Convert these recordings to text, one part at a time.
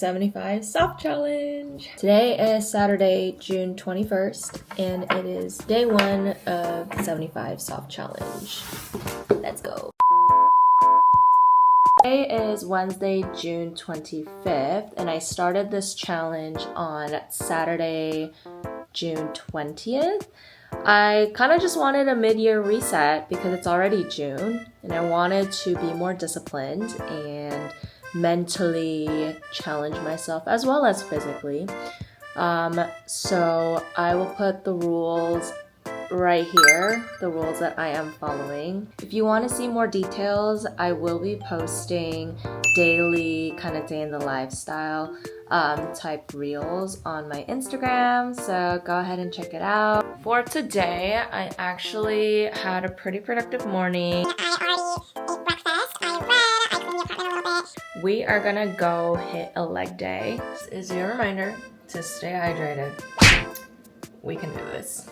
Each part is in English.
75 soft challenge. Today is Saturday, June 21st, and it is day 1 of the 75 soft challenge. Let's go. Today is Wednesday, June 25th, and I started this challenge on Saturday, June 20th. I kind of just wanted a mid-year reset because it's already June, and I wanted to be more disciplined and mentally challenge myself as well as physically. So I will put the rules right here, the rules that I am following. If you want to see more details, I will be posting daily kind of day in the lifestyle type reels on my Instagram, so go ahead and check it out. For today, I actually had a pretty productive morning. I already ate breakfast, I read, I cleaned the apartment a little bit. We are gonna go hit a leg day. This is your reminder to stay hydrated. We can do this.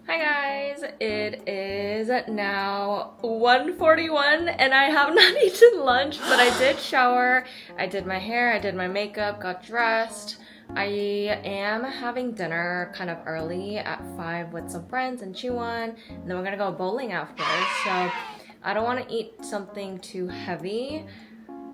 Hi guys, it is now 1:41 and I have not eaten lunch, but I did shower, I did my hair, I did my makeup, got dressed. I am having dinner kind of early at 5 with some friends in Chiwon, and then we're gonna go bowling after, so I don't want to eat something too heavy.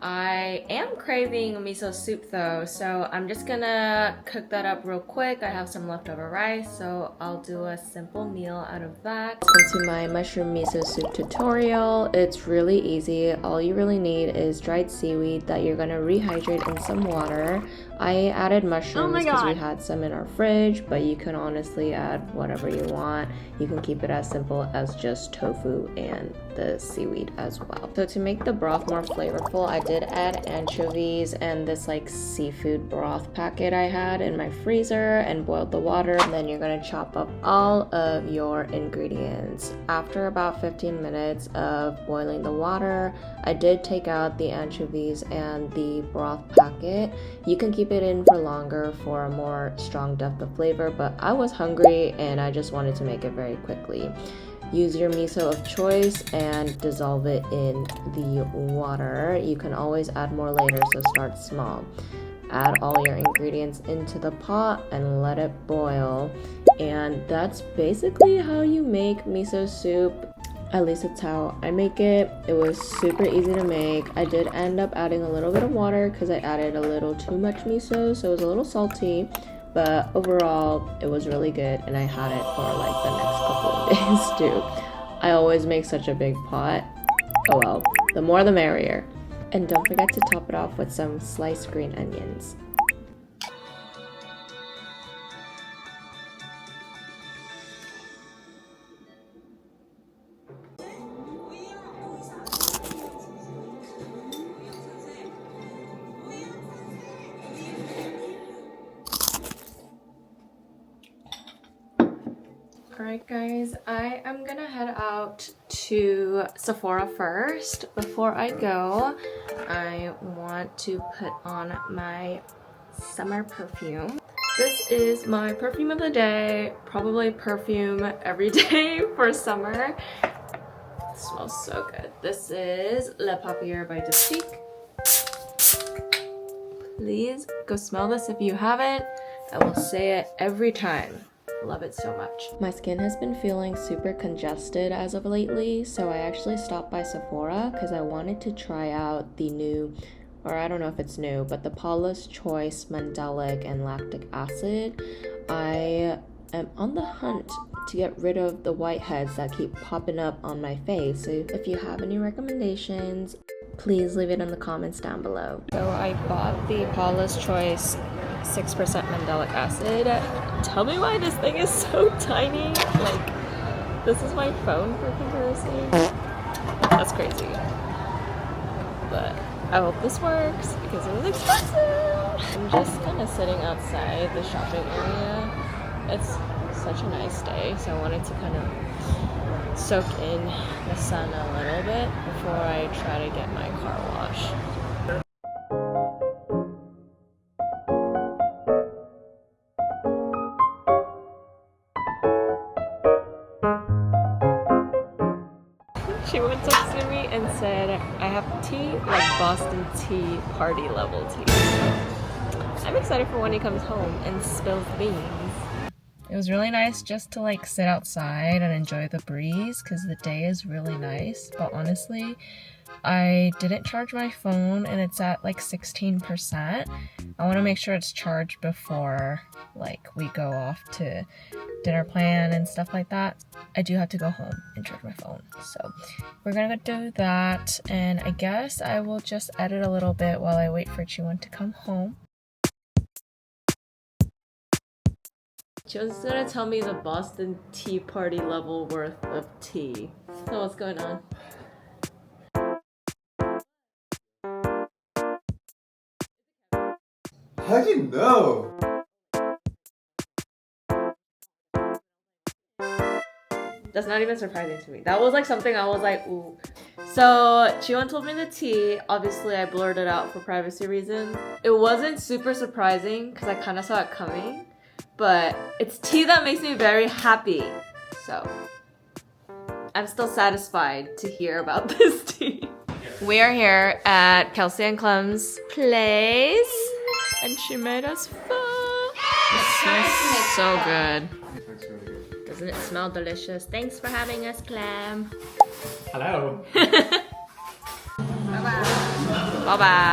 I am craving miso soup though, so I'm just gonna cook that up real quick. I have some leftover rice, so I'll do a simple meal out of that. Into my mushroom miso soup tutorial. It's really easy. All you really need is dried seaweed that you're gonna rehydrate in some water. I added mushrooms because we had some in our fridge, but you can honestly add whatever you want. You can keep it as simple as just tofu and the seaweed as well. So to make the broth more flavorful, I did add anchovies and this like seafood broth packet I had in my freezer and boiled the water. And then you're gonna chop up all of your ingredients. After about 15 minutes of boiling the water, I did take out the anchovies and the broth packet. You can keep it in for longer for a more strong depth of flavor, but I was hungry and I just wanted to make it very quickly. Use your miso of choice and dissolve it in the water. You can always add more later, so start small. Add all your ingredients into the pot and let it boil. And that's basically how you make miso soup. At least it's how I make it. It was super easy to make. I did end up adding a little bit of water because I added a little too much miso, so it was a little salty. But overall, it was really good, and I had it for like the next couple of days too. I always make such a big pot. Oh well, the more the merrier. And don't forget to top it off with some sliced green onions. Alright guys, I am gonna head out to Sephora first. Before I go, I want to put on my summer perfume. This is my perfume of the day, probably perfume every day for summer. It smells so good. This is Le Paupière by Diptyque. Please go smell this if you haven't. I will say it every time. Love it so much. My skin has been feeling super congested as of lately, so I actually stopped by Sephora because I wanted to try out the new, or I don't know if it's new, but the Paula's Choice Mandelic and Lactic Acid. I am on the hunt to get rid of the whiteheads that keep popping up on my face. So if you have any recommendations, please leave it in the comments down below. So I bought the Paula's Choice 6% Mandelic Acid. Tell me why this thing is so tiny. Like, this is my phone for comparison. That's crazy. But I hope this works because it was expensive. I'm just kind of sitting outside the shopping area. It's such a nice day, so I wanted to kind of soak in the sun a little bit before I try to get my car washed. She went up to me and said, I have tea, like Boston tea, party level tea. I'm excited for when he comes home and spills the beans. It was really nice just to like sit outside and enjoy the breeze because the day is really nice. But honestly, I didn't charge my phone and it's at like 16%. I want to make sure it's charged before like we go off to dinner plan and stuff like that. I do have to go home and charge my phone. So we're gonna do that, and I guess I will just edit a little bit while I wait for Chiwon to come home. Chiwon's gonna tell me the Boston Tea Party level worth of tea. So what's going on? How'd you know? That's not even surprising to me. That was like something I was like, ooh. So Chiwon told me the tea. Obviously, I blurred it out for privacy reasons. It wasn't super surprising because I kind of saw it coming, but it's tea that makes me very happy. So I'm still satisfied to hear about this tea. We are here at Kelsey and Clem's place, and she made us pho. It smells so good. That's really good. Doesn't it smell delicious? Thanks for having us, Clem. Hello. Bye-bye.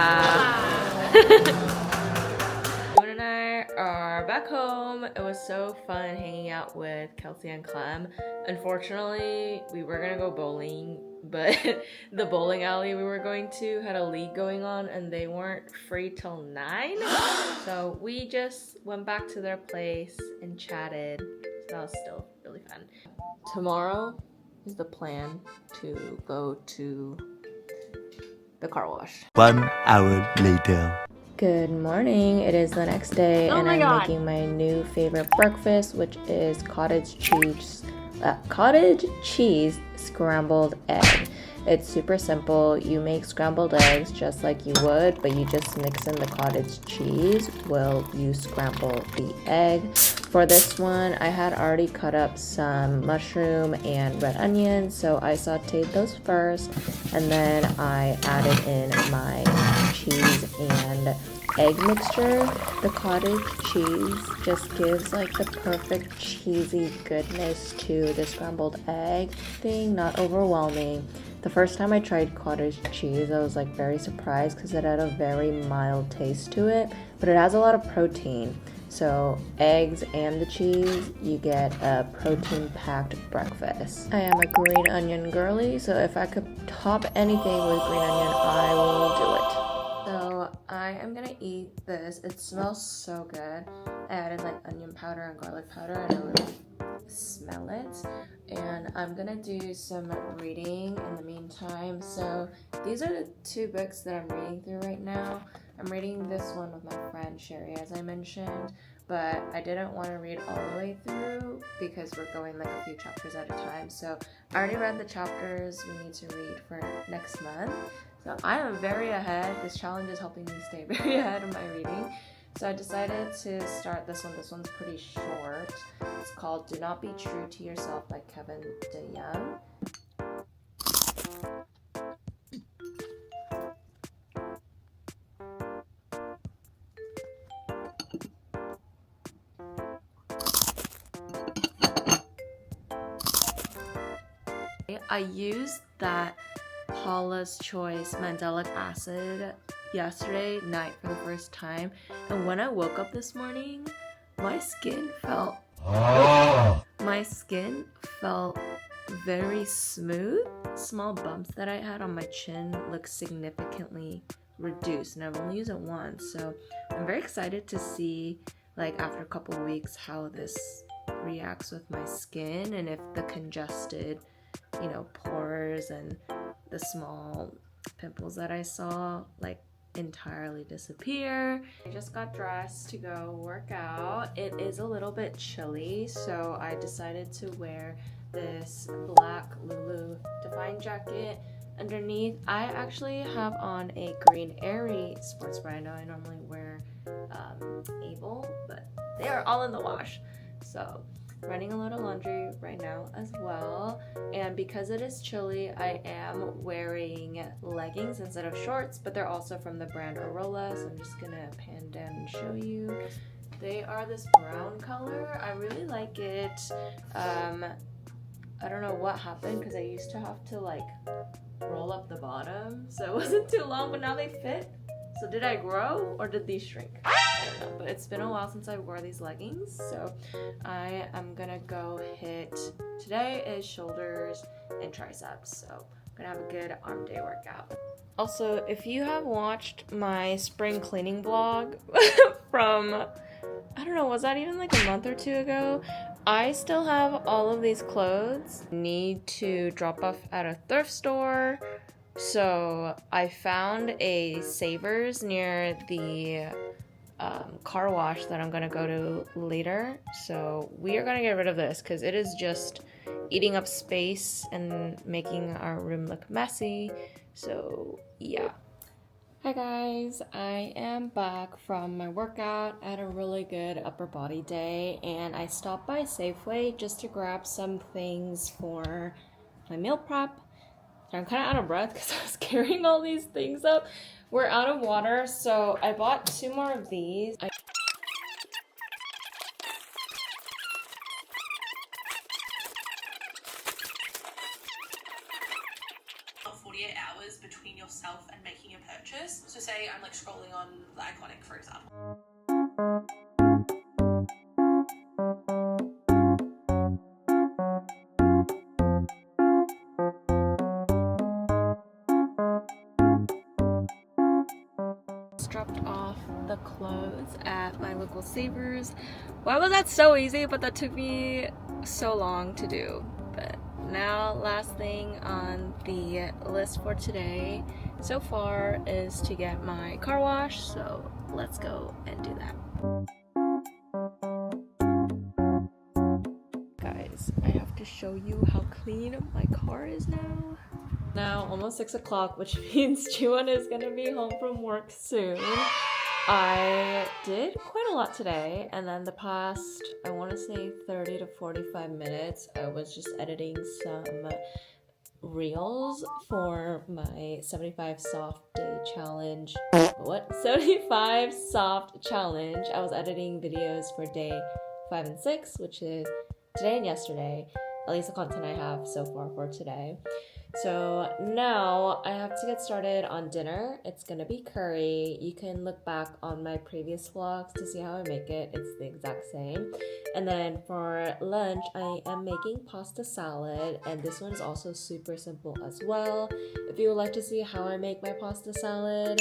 Moon and I are back home. It was so fun hanging out with Kelsey and Clem. Unfortunately, we were gonna go bowling, but the bowling alley we were going to had a league going on and they weren't free till 9. So we just went back to their place and chatted. So that was still really fun. Tomorrow is the plan to go to the car wash. 1 hour later. Good morning. It is the next day and I'm making my new favorite breakfast, which is cottage cheese scrambled egg. It's super simple. You make scrambled eggs just like you would, but you just mix in the cottage cheese while you scramble the egg. For this one, I had already cut up some mushroom and red onions, so I sauteed those first, and then I added in my cheese and egg mixture. The cottage cheese just gives like the perfect cheesy goodness to the scrambled egg thing, not overwhelming. The first time I tried cottage cheese, I was like very surprised because it had a very mild taste to it, but it has a lot of protein. So eggs and the cheese, you get a protein-packed breakfast. I am a green onion girly, so if I could top anything with green onion, I will do it. So I am gonna eat this. It smells so good. I added like onion powder and garlic powder and I really smell it. And I'm gonna do some reading in the meantime. So these are the 2 books that I'm reading through right now. I'm reading this one with my friend Sherry, as I mentioned, but I didn't want to read all the way through because we're going like a few chapters at a time. So I already read the chapters we need to read for next month. So I am very ahead. This challenge is helping me stay very ahead of my reading. So I decided to start this one. This one's pretty short. It's called Do Not Be True to Yourself by Kevin DeYoung. I used that Paula's Choice Mandelic Acid yesterday night for the first time, and when I woke up this morning, my skin felt very smooth. Small bumps that I had on my chin look significantly reduced, and I've only used it once, so I'm very excited to see like after a couple weeks how this reacts with my skin and if the congested pores and the small pimples that I saw like entirely disappear. I just got dressed to go work out. It is a little bit chilly, so I decided to wear this black Lulu Define jacket. Underneath, I actually have on a green Aerie sports bra. I know I normally wear Able, but they are all in the wash. So running a lot of laundry right now as well. And because it is chilly, I am wearing leggings instead of shorts, but they're also from the brand Arola, so I'm just gonna pan down and show you. They are this brown color. I really like it. I don't know what happened because I used to have to like roll up the bottom, so it wasn't too long, but now they fit. So did I grow or did these shrink? I don't know, but it's been a while since I wore these leggings, so I am gonna go hit, today is shoulders and triceps, so I'm gonna have a good arm day workout. Also, if you have watched my spring cleaning vlog from, I don't know, was that even like a month or two ago? I still have all of these clothes. Need to drop off at a thrift store. So I found a Savers near the car wash that I'm gonna go to later. So we are gonna get rid of this because it is just eating up space and making our room look messy. So yeah. Hi guys, I am back from my workout. I had a really good upper body day and I stopped by Safeway just to grab some things for my meal prep. I'm kind of out of breath because I was carrying all these things up. We're out of water, so I bought 2 more of these. 48 hours between yourself and making a purchase. So say I'm like scrolling on the Iconic, for example. Dropped off the clothes at my local Savers. Why was that so easy, but that took me so long to do? But now, last thing on the list for today so far is to get my car wash, so let's go and do that. Guys, I have to show you how clean my car is now. Now almost 6 o'clock, which means Jiwon is gonna be home from work soon. I did quite a lot today, and then the past, I want to say 30 to 45 minutes, I was just editing some reels for my 75 soft day challenge. What? 75 soft challenge. I was editing videos for day 5 and 6, which is today and yesterday, at least the content I have so far for today. So now I have to get started on dinner. It's gonna be curry. You can look back on my previous vlogs to see how I make it. It's the exact same. And then for lunch, I am making pasta salad, and this one is also super simple as well. If you would like to see how I make my pasta salad,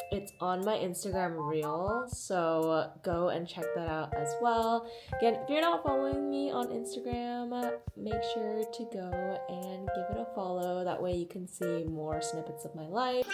it's on my Instagram reel, so go and check that out as well. Again, if you're not following me on Instagram, make sure to go and give it a follow. That way you can see more snippets of my life.